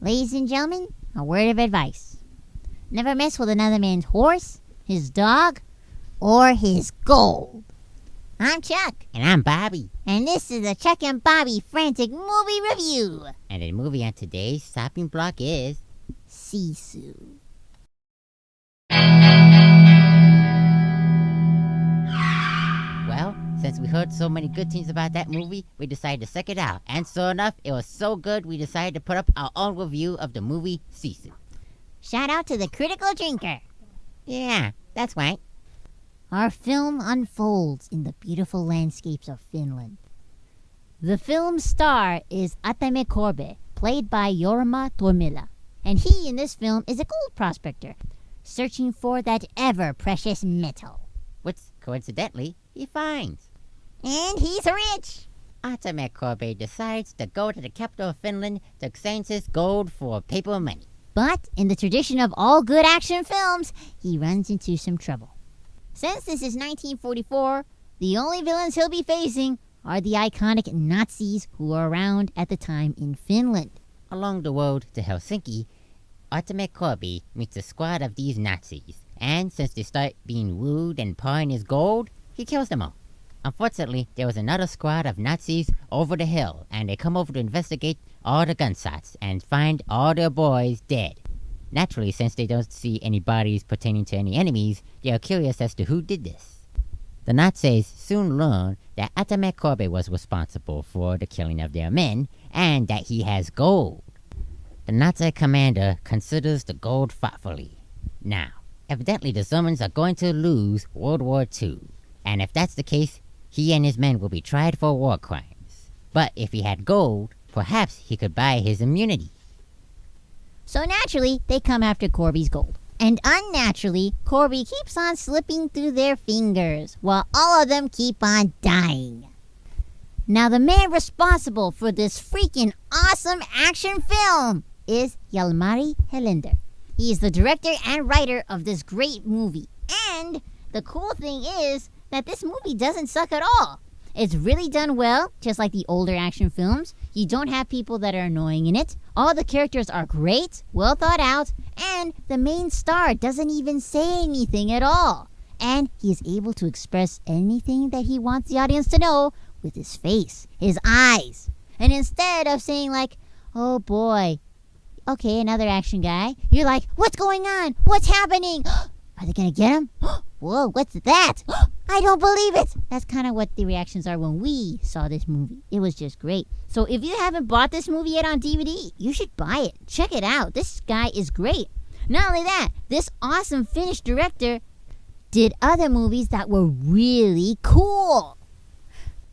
Ladies and gentlemen, a word of advice. Never mess with another man's horse, his dog, or his gold. I'm Chuck. And I'm Bobby. And this is the Chuck and Bobby Frantic Movie Review. And the movie on today's stopping block is SISU. Well, since we heard so many good things about that movie, we decided to check it out. And sure enough, it was so good we decided to put up our own review of the movie SISU. Shout out to the critical drinker. Yeah, that's right. Our film unfolds in the beautiful landscapes of Finland. The film's star is Atame Korbe, played by Jorma Tormila. And he in this film is a gold prospector, searching for that ever-precious metal. Which, coincidentally, he finds. And he's rich! Atame Korbe decides to go to the capital of Finland to exchange his gold for paper money. But in the tradition of all good action films, he runs into some trouble. Since this is 1944, the only villains he'll be facing are the iconic Nazis who were around at the time in Finland. Along the road to Helsinki, Atame Korbe meets a squad of these Nazis, and since they start being rude and pawing his gold, he kills them all. Unfortunately, there was another squad of Nazis over the hill, and they come over to investigate all the gunshots and find all their boys dead. Naturally, since they don't see any bodies pertaining to any enemies, they are curious as to who did this. The Nazis soon learn that Atame Korbe was responsible for the killing of their men, and that he has gold. The Nazi commander considers the gold thoughtfully. Now, evidently the Germans are going to lose World War II, and if that's the case, he and his men will be tried for war crimes. But if he had gold, perhaps he could buy his immunity. So naturally, they come after Corby's gold. And unnaturally, Corby keeps on slipping through their fingers, while all of them keep on dying. Now the man responsible for this freaking awesome action film is Jalmari Helander. He is the director and writer of this great movie. And the cool thing is that this movie doesn't suck at all. It's really done well, just like the older action films. You don't have people that are annoying in it. All the characters are great, well thought out, and the main star doesn't even say anything at all. And he is able to express anything that he wants the audience to know with his face, his eyes. And instead of saying like, oh boy, okay, another action guy, you're like, what's going on? What's happening? Are they gonna get him? Whoa, what's that? I don't believe it! That's kind of what the reactions are when we saw this movie. It was just great. So if you haven't bought this movie yet on DVD, you should buy it. Check it out. This guy is great. Not only that, this awesome Finnish director did other movies that were really cool.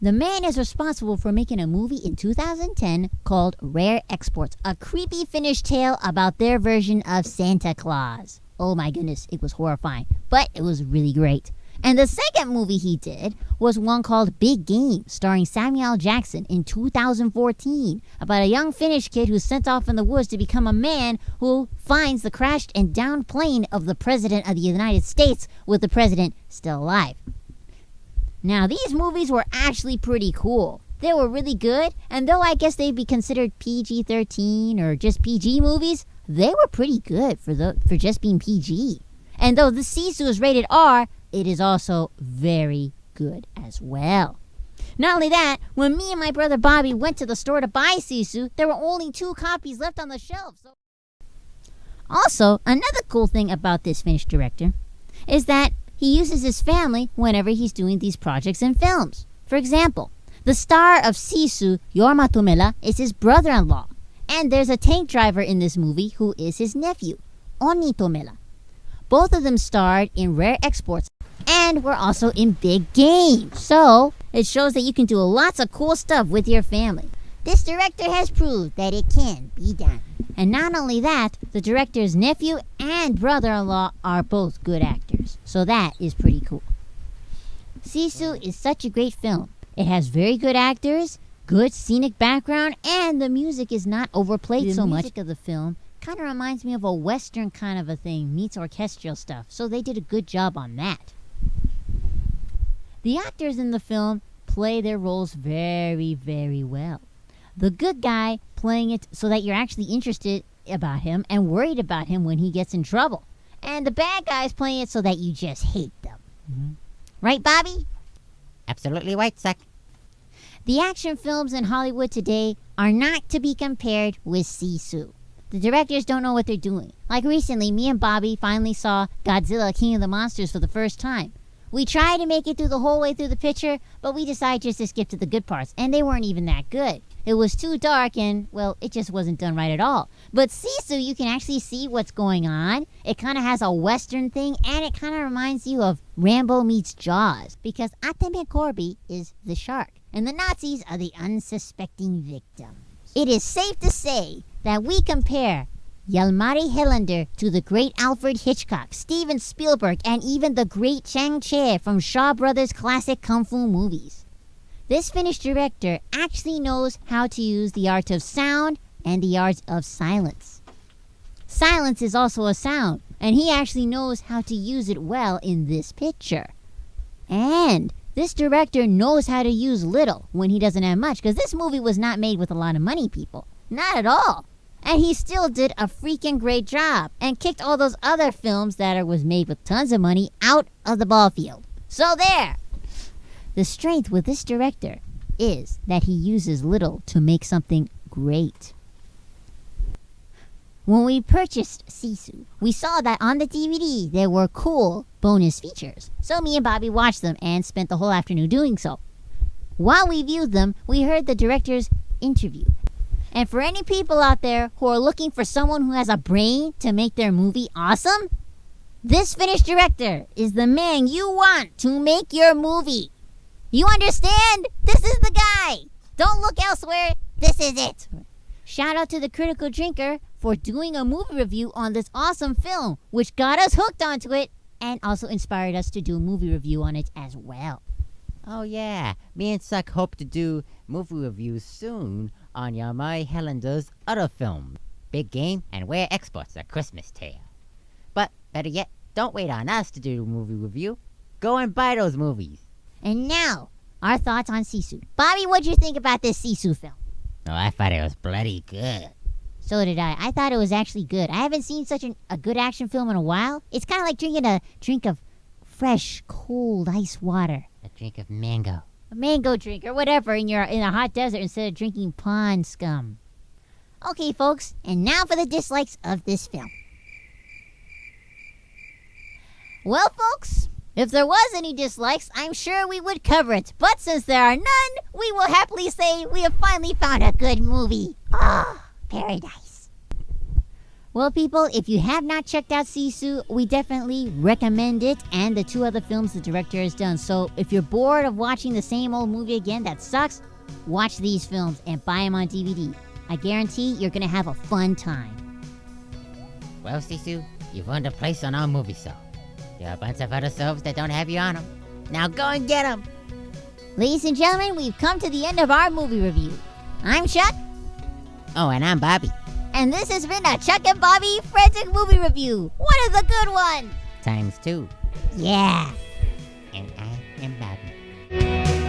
The man is responsible for making a movie in 2010 called Rare Exports, a creepy Finnish tale about their version of Santa Claus. Oh my goodness, it was horrifying, but it was really great. And the second movie he did was one called Big Game, starring Samuel L. Jackson in 2014, about a young Finnish kid who's sent off in the woods to become a man who finds the crashed and downed plane of the President of the United States with the President still alive. Now, these movies were actually pretty cool. They were really good, and though I guess they'd be considered PG-13 or just PG movies, they were pretty good for just being PG. And though the SISU is rated R, it is also very good as well. Not only that, when me and my brother Bobby went to the store to buy SISU, there were only 2 copies left on the shelf. Also, another cool thing about this Finnish director is that he uses his family whenever he's doing these projects and films. For example, the star of SISU, Jorma Tormila, is his brother-in-law. And there's a tank driver in this movie who is his nephew, Onni Tormila. Both of them starred in Rare Exports and were also in Big Game. So, it shows that you can do lots of cool stuff with your family. This director has proved that it can be done. And not only that, the director's nephew and brother-in-law are both good actors. So that is pretty cool. SISU is such a great film. It has very good actors, good scenic background, and the music is not overplayed so much. The music of the film kind of reminds me of a Western kind of a thing, meets orchestral stuff, so they did a good job on that. The actors in the film play their roles very, very well. The good guy playing it so that you're actually interested about him and worried about him when he gets in trouble. And the bad guys playing it so that you just hate them. Mm-hmm. Right, Bobby? Absolutely right, Suck. The action films in Hollywood today are not to be compared with SISU. The directors don't know what they're doing. Like recently, me and Bobby finally saw Godzilla King of the Monsters for the first time. We tried to make it through the whole way through the picture, but we decided just to skip to the good parts, and they weren't even that good. It was too dark and, well, it just wasn't done right at all. But SISU, you can actually see what's going on. It kind of has a Western thing, and it kind of reminds you of Rambo meets Jaws, because Atame Corby is the shark, and the Nazis are the unsuspecting victims. It is safe to say that we compare Jalmari Helander to the great Alfred Hitchcock, Steven Spielberg, and even the great Chang Che from Shaw Brothers' classic kung fu movies. This Finnish director actually knows how to use the art of sound and the art of silence. Silence is also a sound, and he actually knows how to use it well in this picture. And this director knows how to use little when he doesn't have much, because this movie was not made with a lot of money, people. Not at all. And he still did a freaking great job and kicked all those other films that was made with tons of money out of the ball field. So there! The strength with this director is that he uses little to make something great. When we purchased SISU, we saw that on the DVD there were cool bonus features. So me and Bobby watched them and spent the whole afternoon doing so. While we viewed them, we heard the director's interview. And for any people out there who are looking for someone who has a brain to make their movie awesome, this Finnish director is the man you want to make your movie. You understand? This is the guy. Don't look elsewhere. This is it. Shout out to the Critical Drinker for doing a movie review on this awesome film, which got us hooked onto it and also inspired us to do a movie review on it as well. Oh yeah, me and Suck hope to do movie reviews soon on Jalmari Helander's other film, Big Game and Where Exports: A Christmas Tale. But better yet, don't wait on us to do a movie review. Go and buy those movies. And now, our thoughts on SISU. Bobby, what'd you think about this SISU film? Oh, I thought it was bloody good. So did I. I thought it was actually good. I haven't seen such a good action film in a while. It's kind of like drinking a drink of fresh, cold ice water. A drink of mango. A mango drink or whatever in a hot desert instead of drinking pond scum. Okay, folks, and now for the dislikes of this film. Well, folks, if there was any dislikes, I'm sure we would cover it. But since there are none, we will happily say we have finally found a good movie. Ah, paradise. Well, people, if you have not checked out SISU, we definitely recommend it and the two other films the director has done. So if you're bored of watching the same old movie again that sucks, watch these films and buy them on DVD. I guarantee you're going to have a fun time. Well, Sisu, you've earned a place on our movie show. There are a bunch of other shows that don't have you on them. Now go and get them! Ladies and gentlemen, we've come to the end of our movie review. I'm Chuck. Oh, and I'm Bobby. And this has been a Chuck and Bobby Frantic Movie Review. One of the good ones. Times 2. Yeah. And I am Bobby.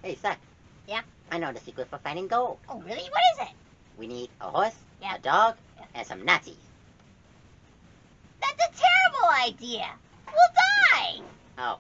Hey, Suck. Yeah? I know the secret for finding gold. Oh, really? What is it? We need a horse, Yeah. a dog, and some Nazis. That's a terrible idea. We'll die. Oh,